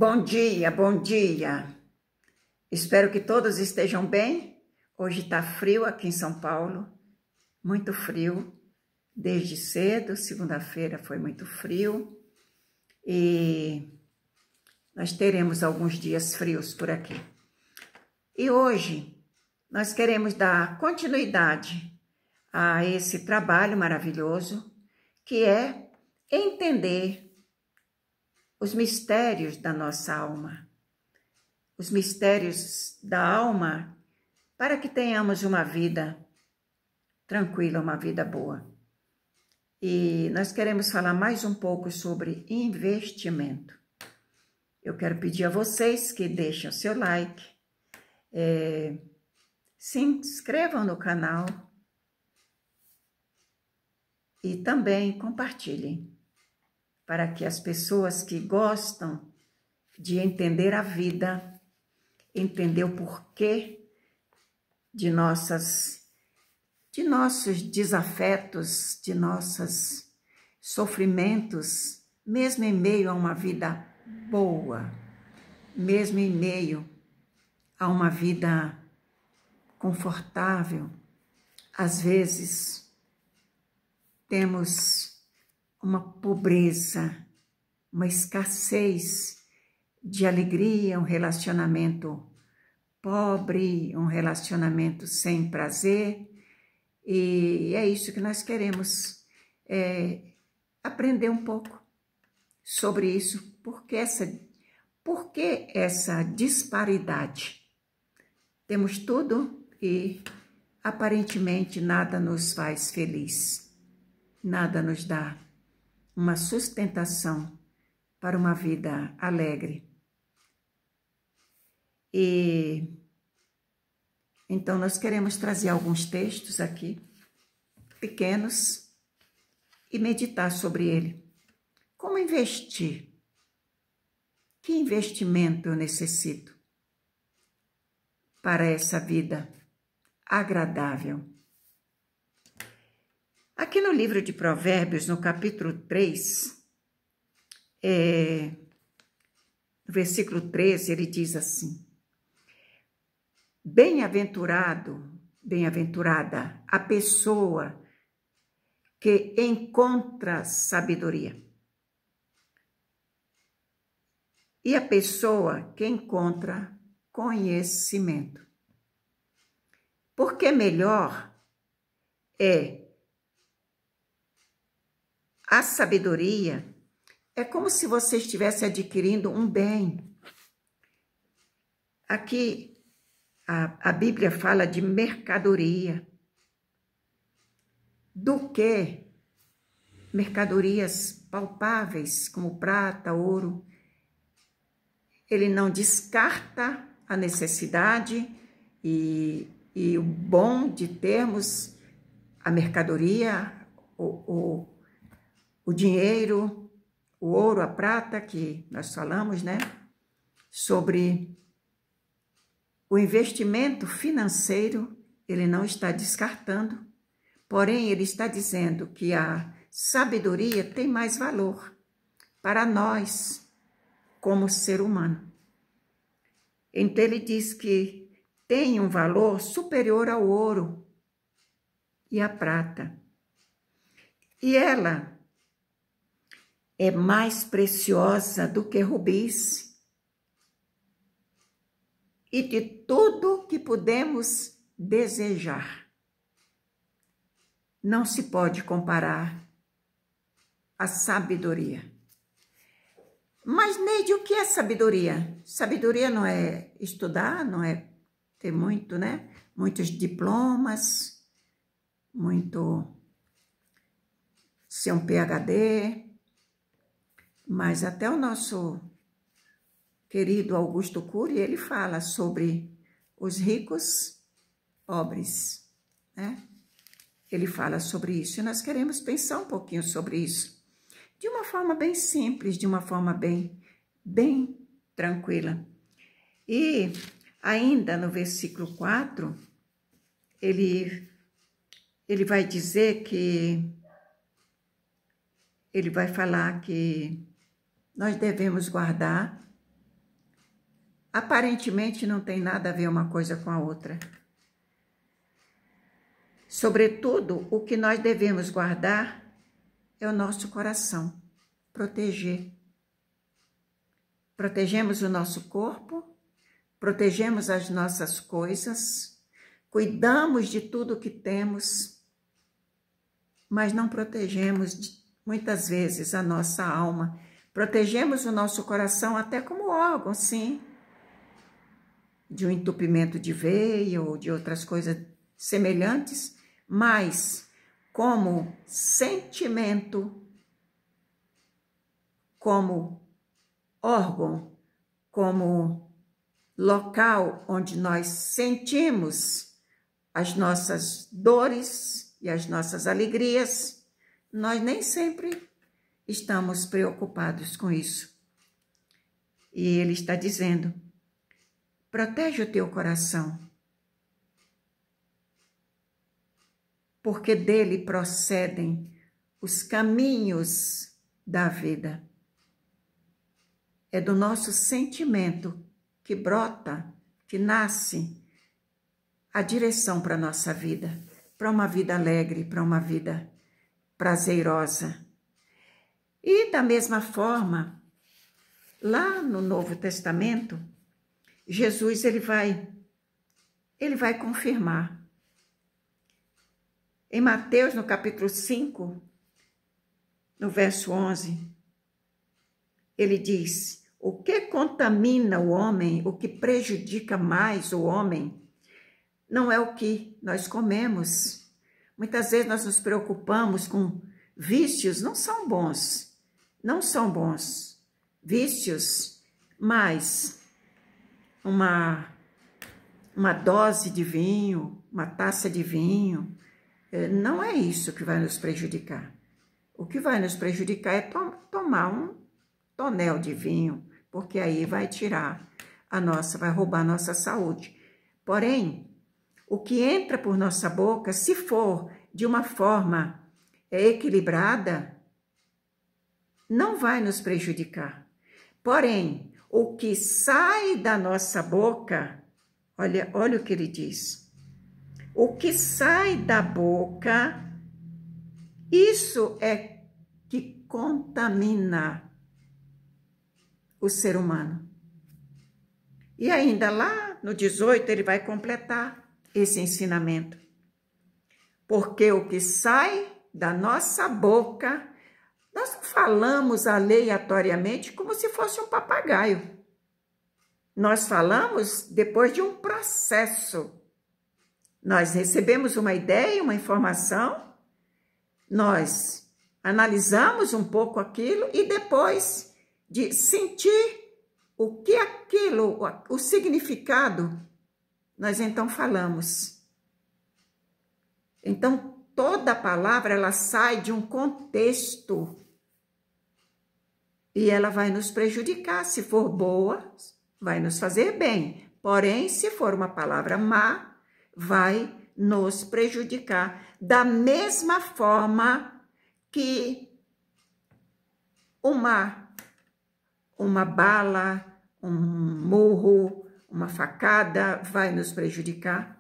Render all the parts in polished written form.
Bom dia, bom dia. Espero que todos estejam bem. Hoje está frio aqui em São Paulo, muito frio. Desde cedo, segunda-feira foi muito frio. E nós teremos alguns dias frios por aqui. E hoje nós queremos dar continuidade a esse trabalho maravilhoso, que é entender os mistérios da nossa alma. Os mistérios da alma para que tenhamos uma vida tranquila, uma vida boa. E nós queremos falar mais um pouco sobre investimento. Eu quero pedir a vocês que deixem o seu like, se inscrevam no canal e também compartilhem, para que as pessoas que gostam de entender a vida, entender o porquê de nossos desafetos, de nossos sofrimentos, mesmo em meio a uma vida boa, mesmo em meio a uma vida confortável, às vezes temos uma pobreza, uma escassez de alegria, um relacionamento pobre, um relacionamento sem prazer. E é isso que nós queremos, aprender um pouco sobre isso. Por que essa disparidade? Temos tudo e aparentemente nada nos faz feliz, nada nos dá uma sustentação para uma vida alegre. E então nós queremos trazer alguns textos aqui, pequenos, e meditar sobre ele. Como investir? Que investimento eu necessito para essa vida agradável? Aqui no livro de Provérbios, no capítulo 3, no versículo 13, ele diz assim: bem-aventurada a pessoa que encontra sabedoria e a pessoa que encontra conhecimento. Porque melhor é a sabedoria, é como se você estivesse adquirindo um bem. Aqui a Bíblia fala de mercadoria. Do que? Mercadorias palpáveis, como prata, ouro. Ele não descarta a necessidade e o bom de termos a mercadoria, o dinheiro, o ouro, a prata, que nós falamos, né? Sobre o investimento financeiro, ele não está descartando, porém ele está dizendo que a sabedoria tem mais valor para nós como ser humano. Então ele diz que tem um valor superior ao ouro e à prata. E ela é mais preciosa do que rubis e de tudo que podemos desejar. Não se pode comparar a sabedoria. Mas, Neide, o que é sabedoria? Sabedoria não é estudar, não é ter muito, né? Muitos diplomas, ser um PhD, mas até o nosso querido Augusto Cury, ele fala sobre os ricos pobres, né? Ele fala sobre isso e nós queremos pensar um pouquinho sobre isso, de uma forma bem simples, de uma forma bem tranquila. E ainda no versículo 4, ele vai dizer que, ele vai falar que nós devemos guardar aparentemente não tem nada a ver uma coisa com a outra. Sobretudo, o que nós devemos guardar é o nosso coração, proteger. Protegemos o nosso corpo, protegemos as nossas coisas, cuidamos de tudo que temos, mas não protegemos muitas vezes a nossa alma. Protegemos o nosso coração até como órgão, sim, de um entupimento de veia ou de outras coisas semelhantes, mas como sentimento, como órgão, como local onde nós sentimos as nossas dores e as nossas alegrias, nós nem sempre estamos preocupados com isso. E ele está dizendo, protege o teu coração, porque dele procedem os caminhos da vida. É do nosso sentimento que brota, que nasce a direção para a nossa vida, para uma vida alegre, para uma vida prazerosa. E da mesma forma, lá no Novo Testamento, Jesus ele vai confirmar. Em Mateus, no capítulo 5, no verso 11, ele diz, o que contamina o homem, o que prejudica mais o homem, não é o que nós comemos. Muitas vezes nós nos preocupamos com vícios, não são bons, vícios, mas uma dose de vinho, uma taça de vinho, não é isso que vai nos prejudicar. O que vai nos prejudicar é tomar um tonel de vinho, porque aí vai vai roubar a nossa saúde. Porém, o que entra por nossa boca, se for de uma forma equilibrada, não vai nos prejudicar. Porém, o que sai da nossa boca, olha o que ele diz. O que sai da boca, isso é que contamina o ser humano. E ainda lá no 18 ele vai completar esse ensinamento. Porque o que sai da nossa boca, nós não falamos aleatoriamente como se fosse um papagaio. Nós falamos depois de um processo. Nós recebemos uma ideia, uma informação, nós analisamos um pouco aquilo e depois de sentir o que aquilo, o significado, nós então falamos. Então, toda palavra, ela sai de um contexto e ela vai nos prejudicar. Se for boa, vai nos fazer bem. Porém, se for uma palavra má, vai nos prejudicar. Da mesma forma que uma bala, um murro, uma facada vai nos prejudicar.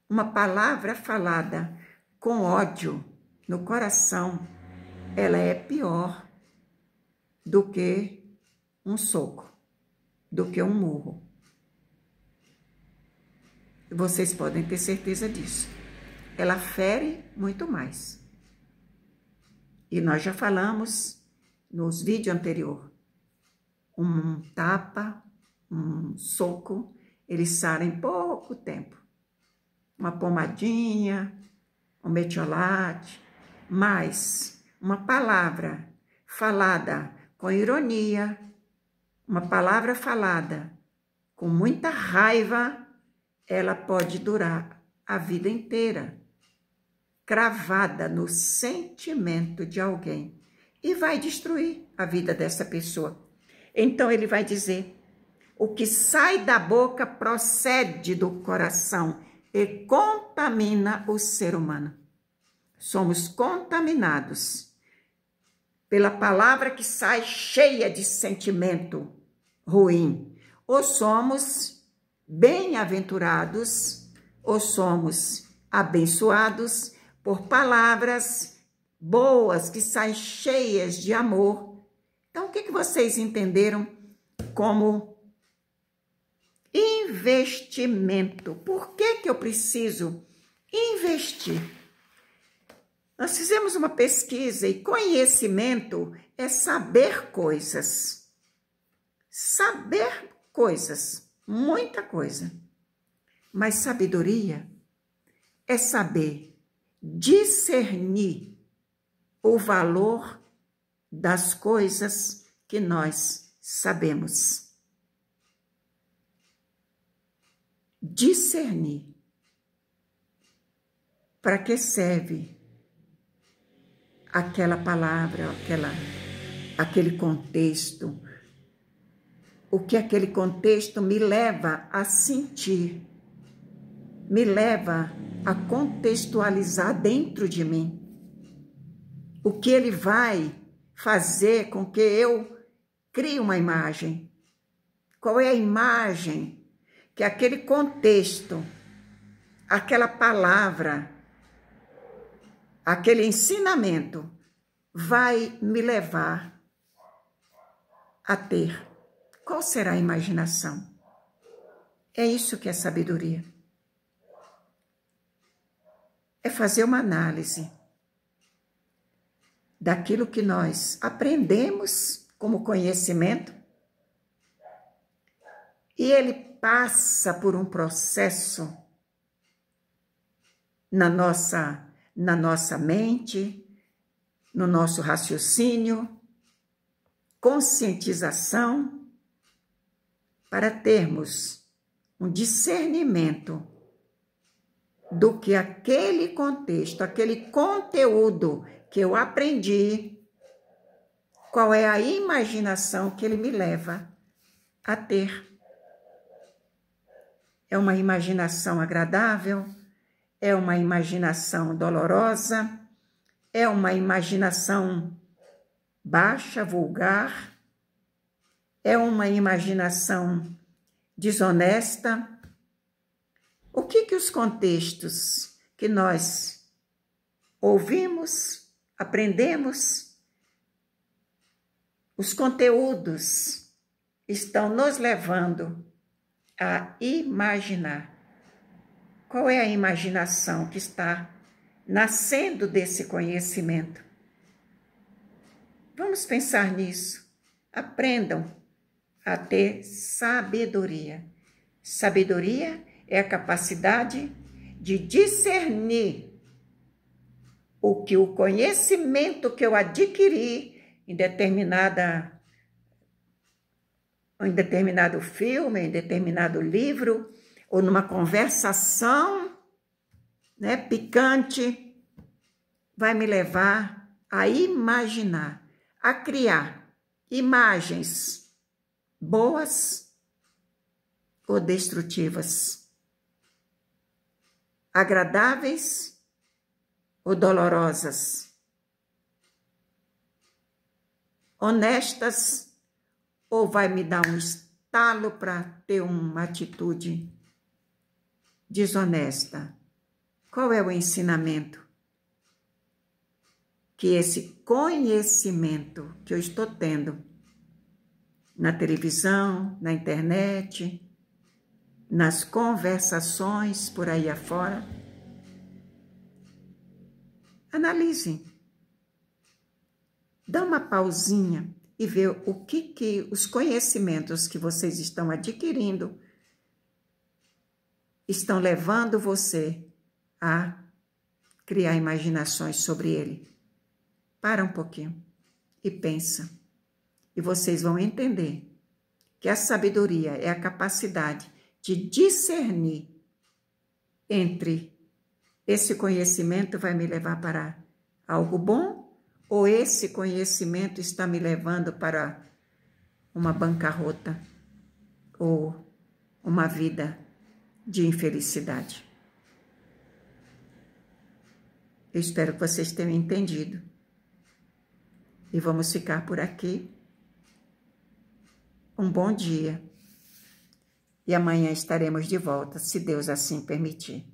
Uma palavra falada com ódio no coração, ela é pior do que um soco, do que um murro. Vocês podem ter certeza disso. Ela fere muito mais. E nós já falamos nos vídeos anteriores. Um tapa, um soco, eles saram em pouco tempo. Uma pomadinha, um metiolate, mas uma palavra falada com ironia, uma palavra falada com muita raiva, ela pode durar a vida inteira, cravada no sentimento de alguém e vai destruir a vida dessa pessoa. Então ele vai dizer, o que sai da boca procede do coração e contamina o ser humano. Somos contaminados pela palavra que sai cheia de sentimento, ruim. Ou somos bem-aventurados, ou somos abençoados por palavras boas que saem cheias de amor. Então, o que vocês entenderam como investimento? Por que eu preciso investir? Nós fizemos uma pesquisa e conhecimento é saber coisas. Saber coisas, muita coisa. Mas sabedoria é saber discernir o valor das coisas que nós sabemos. Discernir. Para que serve aquela palavra, aquele contexto? O que aquele contexto me leva a sentir, me leva a contextualizar dentro de mim. O que ele vai fazer com que eu crie uma imagem. Qual é a imagem que aquele contexto, aquela palavra, aquele ensinamento vai me levar a ter? Qual será a imaginação? É isso que é sabedoria. É fazer uma análise daquilo que nós aprendemos como conhecimento e ele passa por um processo na nossa mente, no nosso raciocínio, conscientização, para termos um discernimento do que aquele contexto, aquele conteúdo que eu aprendi, qual é a imaginação que ele me leva a ter. É uma imaginação agradável? É uma imaginação dolorosa? É uma imaginação baixa, vulgar? É uma imaginação desonesta? O que os contextos que nós ouvimos, aprendemos, os conteúdos estão nos levando a imaginar? Qual é a imaginação que está nascendo desse conhecimento? Vamos pensar nisso. Aprendam a ter sabedoria. Sabedoria é a capacidade de discernir o que o conhecimento que eu adquiri em determinado filme, em determinado livro, ou numa conversação, né, picante, vai me levar a imaginar, a criar imagens boas ou destrutivas, agradáveis ou dolorosas, honestas ou vai me dar um estalo para ter uma atitude desonesta? Qual é o ensinamento que esse conhecimento que eu estou tendo na televisão, na internet, nas conversações por aí afora? Analisem. Dá uma pausinha e vê o que os conhecimentos que vocês estão adquirindo estão levando você a criar imaginações sobre ele. Para um pouquinho e pensa. E vocês vão entender que a sabedoria é a capacidade de discernir entre esse conhecimento vai me levar para algo bom ou esse conhecimento está me levando para uma bancarrota ou uma vida de infelicidade. Eu espero que vocês tenham entendido. E vamos ficar por aqui. um bom dia. E amanhã estaremos de volta, se Deus assim permitir.